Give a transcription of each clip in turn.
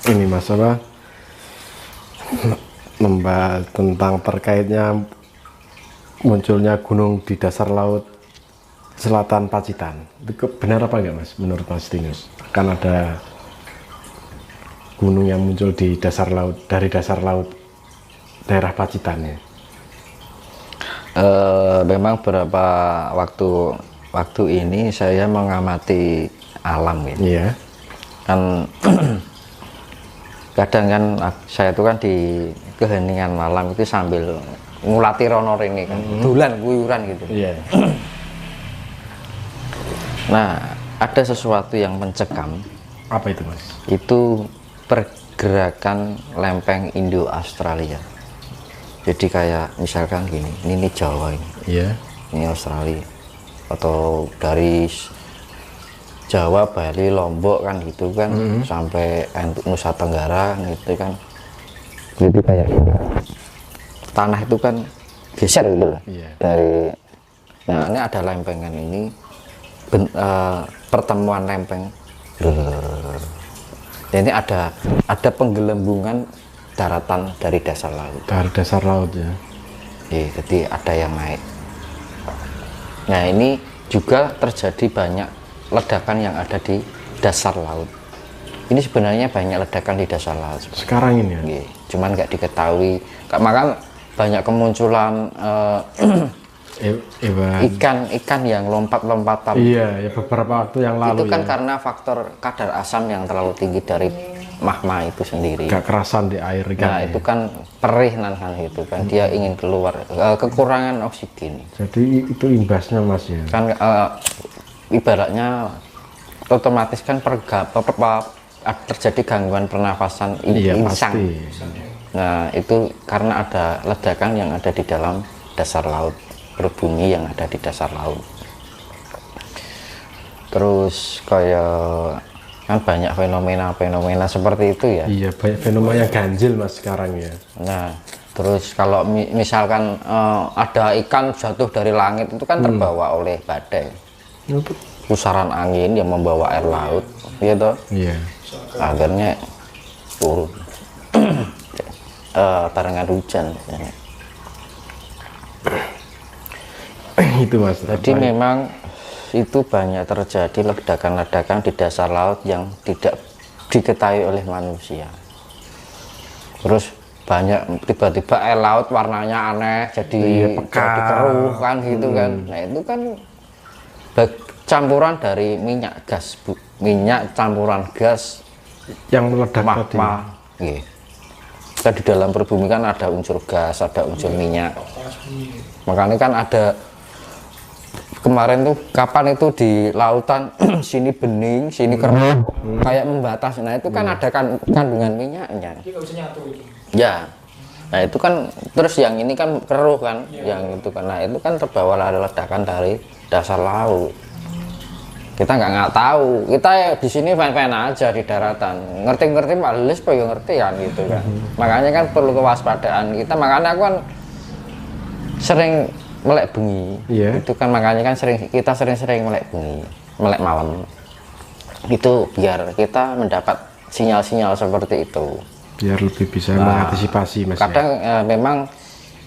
ini Mas apa membahas tentang terkaitnya munculnya gunung di dasar laut selatan Pacitan. Itu benar apa enggak Mas menurut Mas Tinus? Kan ada gunung yang muncul di dasar laut, dari dasar laut daerah Pacitan ya. Memang beberapa waktu ini saya mengamati alam gitu. Iya. Kan kadang kan saya itu kan di keheningan malam itu sambil ngulati rono ini kan, dolan guyuran gitu. Iya. Nah, ada sesuatu yang mencekam. Apa itu Mas? Itu pergerakan lempeng Indo-Australia. Jadi kayak misalkan gini, ini Jawa ini, Iya. ini Australia, atau dari Jawa, Bali, Lombok kan gitu kan, sampai Nusa Tenggara gitu kan. Jadi kayak gini. Tanah itu kan geser gitu loh. Iya. Dari, nah ini ada lempengan ini, pertemuan lempeng. Ini ada penggelembungan daratan dari dasar laut. Dari dasar laut ya. Jadi ada yang naik. Nah ini juga terjadi banyak ledakan yang ada di dasar laut. Ini sebenarnya banyak ledakan di dasar laut. Sekarang ini ya. Cuman nggak diketahui. Maka banyak kemunculan ikan yang lompat-lompatan. Iya, ya beberapa waktu yang lalu. Itu kan ya. karena faktor kadar asam yang terlalu tinggi dari magma itu sendiri. Gak kerasan di air kan. Nah, itu kan perih kan itu kan dia ingin keluar, kekurangan oksigen. Jadi itu imbasnya Mas ya. Kan ibaratnya otomatis kan terjadi gangguan pernafasan insang. Pasti. Nah, itu karena ada ledakan yang ada di dalam dasar laut, berbunyi yang ada di dasar laut. Terus kayak kan banyak fenomena seperti itu ya. Iya, banyak fenomena yang ganjil Mas sekarang ya. Nah, terus kalau misalkan ada ikan jatuh dari langit itu kan terbawa oleh badai, pusaran angin yang membawa air laut, gitu. Iya. Akhirnya turun barengan hujan. Itu Mas. Jadi memang itu banyak terjadi ledakan-ledakan di dasar laut yang tidak diketahui oleh manusia. Terus banyak tiba-tiba air laut warnanya aneh, jadi keruh kan gitu kan. Nah itu kan campuran dari minyak gas, minyak campuran gas yang meledak magma. Kita di dalam perbumi kan ada unsur gas, ada unsur minyak. Makanya kan ada kemarin tuh kapan itu di lautan sini bening, sini keruh, kayak membatas. Nah itu kan ada kandungan minyaknya. Ya, nah itu kan terus yang ini kan keruh kan, yang itu kan. Nah itu kan terbawa ledakan dari dasar laut. Kita nggak tahu, kita ya di sini fine-fine aja di daratan, ngerti-ngerti males apa ya ngerti kan gitu kan. Makanya kan perlu kewaspadaan kita. Makanya aku kan sering melek bengi. Itu kan makanya kan kita sering melek bengi, melek malam. Itu biar kita mendapat sinyal-sinyal seperti itu. Biar lebih bisa mengantisipasi Mas. Kadang memang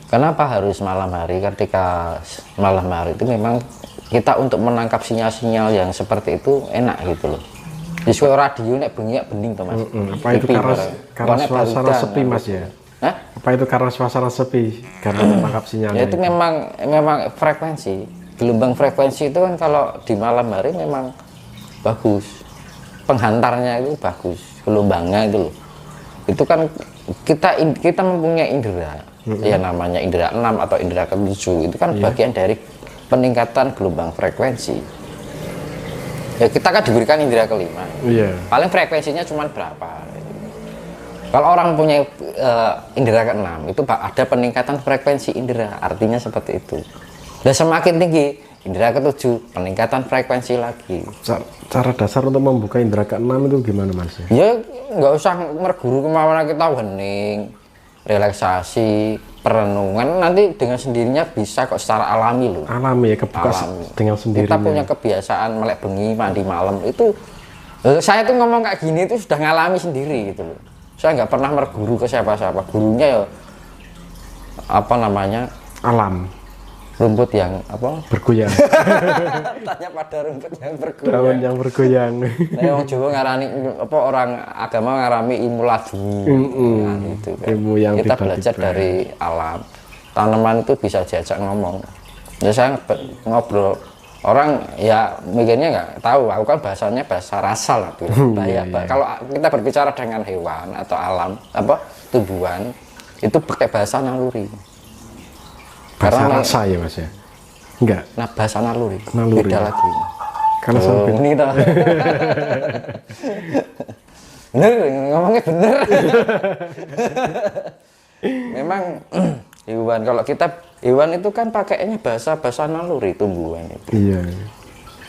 kenapa harus malam hari? Ketika malam hari itu memang kita untuk menangkap sinyal-sinyal yang seperti itu enak gitu loh. Di suara radio nek bengi bening to Mas. Apa itu karena suasana sepi Mas ya? Hah? Apa itu karena suasana sepi karena menangkap sinyalnya? Ya itu memang frekuensi, gelombang frekuensi itu kan kalau di malam hari memang bagus, penghantarnya itu bagus, gelombangnya itu loh. Itu kan kita mempunyai indera, ya namanya indera 6 atau indera ke-7 itu kan bagian dari peningkatan gelombang frekuensi. Ya kita kan diberikan indera ke-5. Paling frekuensinya cuma berapa? Kalau orang punya indera ke-6 itu ada peningkatan frekuensi indera, artinya seperti itu. Dan semakin tinggi indera ke-7, peningkatan frekuensi lagi. Cara dasar untuk membuka indera ke-6 itu gimana Mas? Ya nggak usah merguru kemana kita hening, relaksasi, perenungan, nanti dengan sendirinya bisa kok secara alami loh. Alami ya, kebuka dengan sendirinya. Kita punya kebiasaan melek bengi, mandi malam itu Saya tuh ngomong kayak gini itu sudah ngalami sendiri gitu loh. Saya nggak pernah berguru ke siapa-siapa. Gurunya ya apa namanya, Alam rumput yang apa bergoyang. tanya pada rumput yang Daun bergoyang. yang bergoyang. Nah, orang Jawa ngarani apa, orang agama ngarami ilmu laduni. Nah, gitu kan. Ilmu yang kita tiba-tiba. belajar dari alam. Tanaman itu bisa diajak ngomong. Ya saya ngobrol, orang ya mikirnya nggak tahu. Aku kan bahasanya bahasa rasa lah tuh. Kalau kita berbicara dengan hewan atau alam apa tumbuhan itu pakai bahasa naluri. Bahasa Karena rasa ya Mas ya? Enggak. nah bahasa naluri, Naluri. beda lagi. Karena sampai Ini dah. Bener, ngomongnya bener. Memang hewan, kalau kita hewan itu kan pakainya bahasa naluri tumbuhan itu. iya.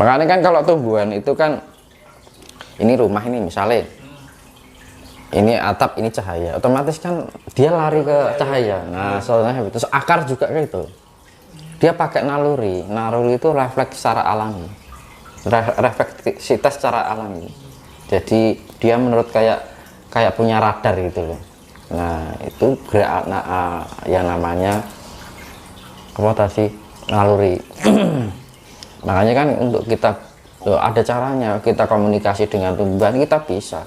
Makanya kan kalau tumbuhan itu kan ini rumah ini misalnya ini atap, ini cahaya, otomatis kan dia lari ke cahaya. Nah, soalnya terus akar juga kayak itu. Dia pakai naluri. Naluri itu refleks secara alami. Refleksitas secara alami. Jadi dia menurut kayak punya radar gitu loh. Nah, itu gerak yang namanya apa tadi? Naluri. Makanya kan untuk kita ada caranya kita komunikasi dengan tumbuhan, kita bisa.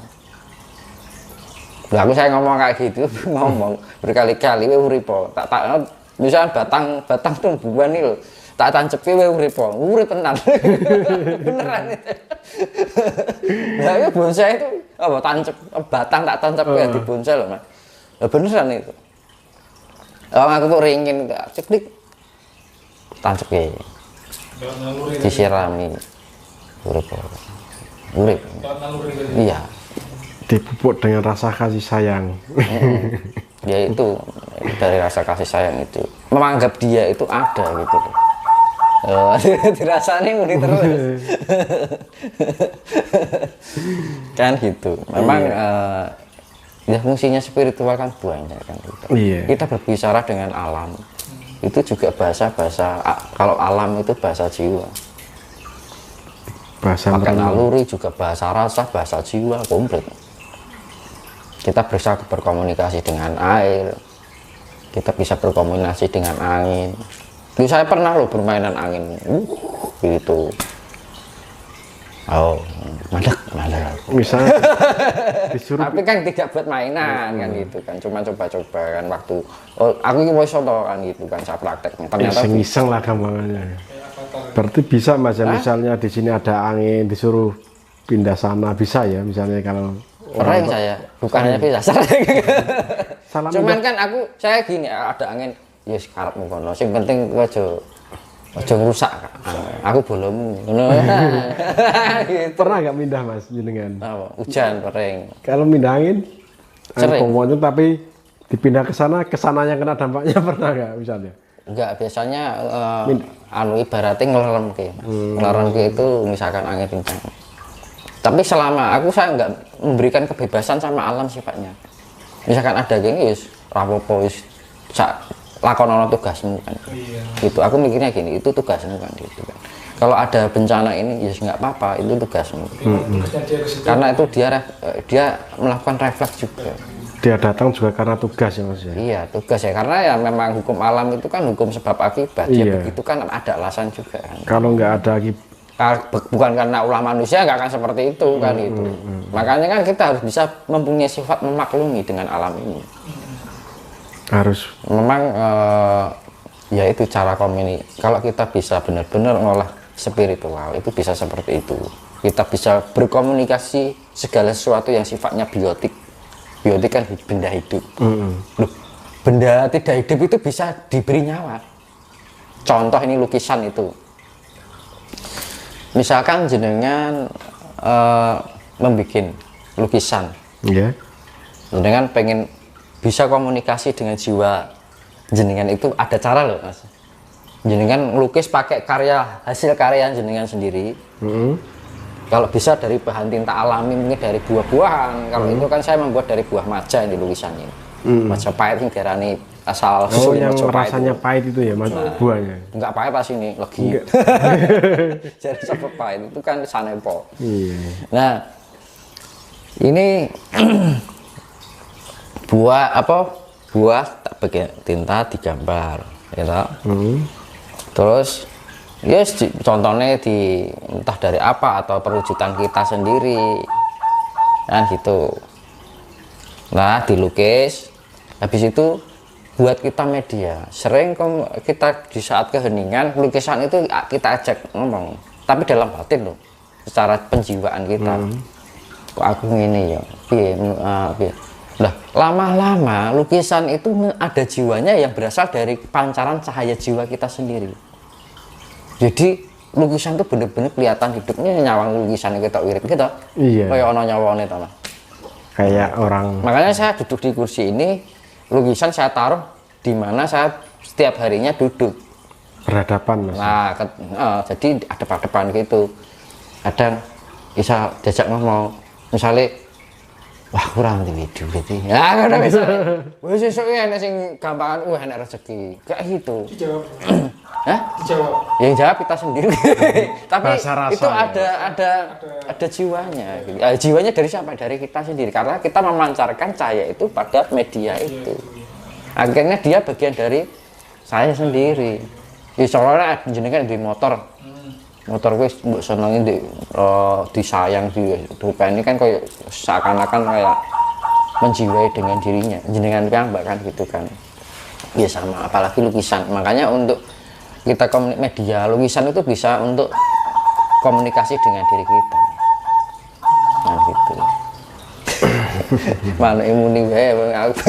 Nah, saya ngomong kayak gitu, ngomong berkali-kali, we uripo. Misalnya batang tumbuhan itu, tak tancepi we uripo, urip tenan. Beneran itu. Nah, itu bonsai itu apa tancep batang tak tancep ya di bonsai loh, Mas. Nah, beneran itu. Aku tuh ringin ceklik tancep ya. Disirami. Uripo. Urip. Iya. Dipupuk dengan rasa kasih sayang. Ya itu dari rasa kasih sayang itu menganggap dia itu ada gitu. Dirasanya muni terus. Kan gitu. Memang ya fungsinya spiritual kan banyak kan gitu. Iya. Kita berbicara dengan alam. Itu juga bahasa kalau alam itu bahasa jiwa. Bahasa Pakai merenung. naluri juga bahasa rasa, bahasa jiwa komplit. Kita bisa berkomunikasi dengan air, kita bisa berkomunikasi dengan angin. Dulu saya pernah loh bermainan angin, gitu. Oh, mandek. Misalnya disuruh Tapi kan tidak buat mainan kan gitu kan, cuma coba-coba kan waktu. Oh, aku ini mau soto kan gitu kan, saya prakteknya. Ternyata iseng-iseng lah gampangannya. Berarti bisa Mas ya, misalnya di sini ada angin disuruh pindah sana, bisa ya misalnya kalau sering saya, bukan hanya bisa sering. salam Cuman kan saya gini, ada angin, ya sekarang kono. Yang penting aja rusak. Aku bolemu. Gitu. pernah nggak pindah Mas jenengan? Apa? Hujan sering. Kalau pindah angin, Sering. angin tapi dipindah ke sana, kesananya kena dampaknya pernah nggak misalnya? Enggak, biasanya ibaratnya ngelerem ke. Ngelerem ke itu misalkan angin kencang. Tapi selama saya nggak memberikan kebebasan sama alam sifatnya. Misalkan ada gini, yus rapopo, yus lakonono tugasmu kan. Gitu. Aku mikirnya gini, itu tugasmu kan gitu kan. Kalau ada bencana ini, yus nggak apa-apa, itu tugasmu. Karena itu dia melakukan refleks juga. Dia datang juga karena tugas ya Mas ya? Iya, tugas ya. Karena ya memang hukum alam itu kan hukum sebab akibat. Dia begitu kan ada alasan juga kan. Kalau nggak ada Bukan karena ulah manusia nggak akan seperti itu kan gitu. Makanya kan kita harus bisa mempunyai sifat memaklumi dengan alam ini. harus Memang ya itu cara komunikasi. Kalau kita bisa benar-benar ngolah spiritual itu bisa seperti itu. Kita bisa berkomunikasi segala sesuatu yang sifatnya biotik. Biotik kan benda hidup. Loh, benda tidak hidup itu bisa diberi nyawa. Contoh ini lukisan itu. Misalkan jenengan membuat lukisan, ya. jenengan pengen bisa komunikasi dengan jiwa jenengan, itu ada cara loh Mas. Jenengan ngelukis pakai hasil karya jenengan sendiri. Kalau bisa dari bahan tinta alami, mungkin dari buah-buahan. Kalau itu kan saya membuat dari buah maja ini lukisannya. Majapahit yang darani asal yang rasanya pahit itu ya Mas, buahnya. Enggak pahit pas ini lagi. Jadi sampai pahit itu kan sanepo. Iya. Nah, Ini buah tak pakai tinta digambar gitu. Terus contohnya entah dari apa atau perwujudan kita sendiri kan gitu. Nah dilukis, habis itu buat kita media. Sering kita di saat keheningan lukisan itu kita ajak ngomong, tapi dalam batin loh, secara penjiwaan kita. Kok aku ngene ya, piye. Nah, lama-lama lukisan itu ada jiwanya yang berasal dari pancaran cahaya jiwa kita sendiri. Jadi lukisan itu bener-bener kelihatan hidupnya, nyawang lukisan kita wirid gitu. Iya. Kayak ono nyawane to. Kayak orang. Makanya saya duduk di kursi ini, lukisan saya taruh di mana saya setiap harinya duduk. Berhadapan Mas. Nah, jadi adep-adepan gitu. Kadang bisa diajak ngomong, misalnya wah kurang duit gitu ya kan bisa wis sesuk enek sing gampangan enek rezeki kayak gitu Dijawab. Hah? Dijawab. Yang jawab kita sendiri tapi Bahasa rasa, itu ya. ada jiwanya gitu. Jiwanya dari siapa? Dari kita sendiri karena kita memancarkan cahaya itu pada media itu akhirnya dia bagian dari saya sendiri ya soalnya jenengan di motor wis mbok senengi disayang ini kan kayak seakan-akan kayak menjiwai dengan dirinya jenengan piyambak kan gitu kan ya sama apalagi lukisan makanya untuk kita media lukisan itu bisa untuk komunikasi dengan diri kita nah gitu mana imuni wae aku